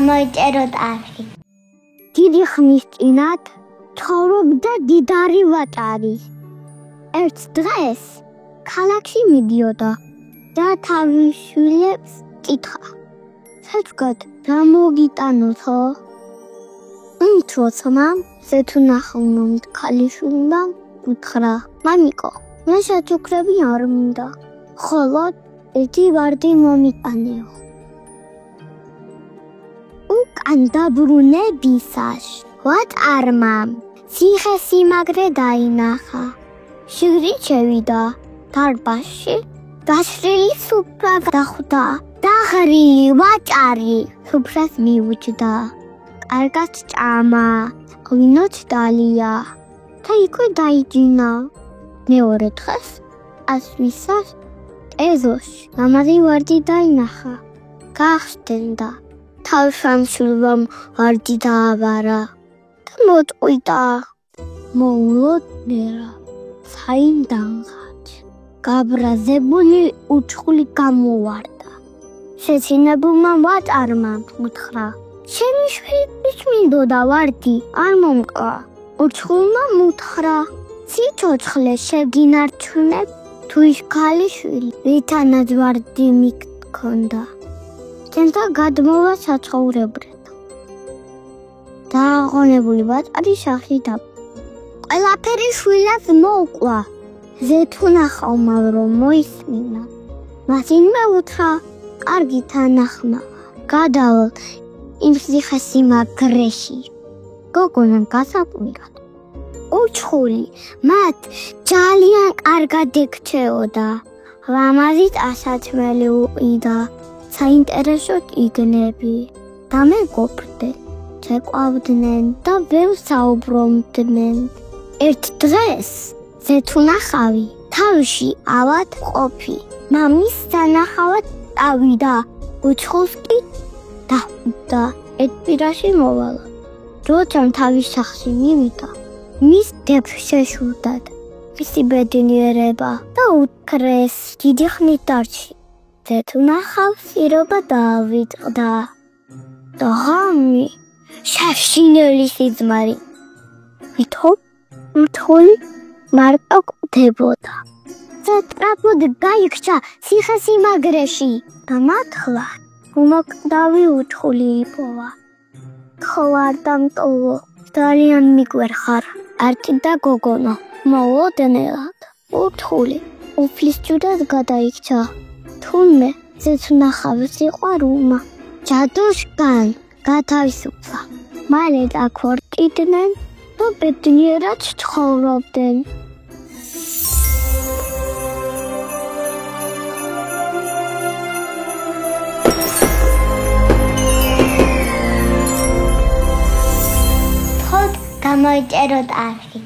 გამოიწეროთ არხი. დიდი ხნის წინათ ცხოვრობდა დიდარი ვაჭარი. ერთ დღეს ქალაქში მიდიოდა და თავის შვილებს კითხა: "საცგად რა მოგიტანოთო?" თროცმამ ზეთუნახავმა ქალიშვილმა უთხრა: "მამიკო, მე საჩუქრები არ მინდა, ხოლო ერთი ვარდი მომიტანეო." უკან დაბრუნებისას ვაჭარმა ციხე-სიმაგრე დაინახა. შიგნით შევიდა დარბაზში, გაშლილი სუფრა დახვდა. დაღრილი ვაჭარი სუფრას მიუჯდა. კარგად ჭამა, ღვინოთ დალია და იქვე დაიჯინა. მეორე დღეს ასვისას ეზოში ლამაზი ვარდი დაინახა. გახსდენდა. თავშამშვილმა ვარდი დააბარა და მოწყვიტა. მოულოდნელად საინდანღაც გაბრაზებული უცხული გამოვარდა. შეჩინებულმა ვაჭარმა უთხრა: "ჩემი შვილის მინდოდა ვარდი, არ მომკლა." უცხულმა უთხრა: "სიცოცხლე შეგინარჩუნებ თუ ის ქალიშვილი, რითანაც ვარდი მიგქონდა, თენთან გადმოვა საცხოვრებლად." დააღონებული ვაჭარი სახში დაბა. ყველაფერი შვილად მოუკლა. ზეთუნახავმა რომ მოისმინა, მაშინვე უთხრა: "კარგი თანახმაა, გადავალ იმ ციხე-სიმაგრეში." გოგონამ გასაკვირად უცხული მათ ძალიან კარგად ექცეოდა. ლამაზი ტანსაცმელი უყიდა, საინტერესო წიგნები და მეგობრდნენ, ცეკვავდნენ და ვერ საუბრობდნენ. ერთ დღეს ზეთუნახავი თავში ავად ყოფი მამის სანახავად წავიდა. უცხულს კი დახვდა ერთ პირაში მოვალა. როცა თავის სახლში მივიდა, მის დებს შეშურდა მისი ბედნიერება და უთხრეს დიდი ხნით დარჩი. ზეთუნახავს პირობა დაავიწყდა და ღამი შაშინელი სიზმარი. ვითომ უცხული მარტო კვდებოდა. სატრაპოდ გაიქცა ციხე-სიმაგრეში და მართლა უმოკლდავი უცხული იპოვა. "ხო არ დამტოვო, ძალიან მიგვერხარ, არტი და გოგონო." მოულოდნელად უცხული უფლისწულად გადაიქცა. თუმე ზეთუნახავის სიყვარულმა ჯადოსგან გათავისუფლა. მალე დაქორწინდნენ და ბედნიერად ცხოვრობდნენ. გამოიწეროთ არხი.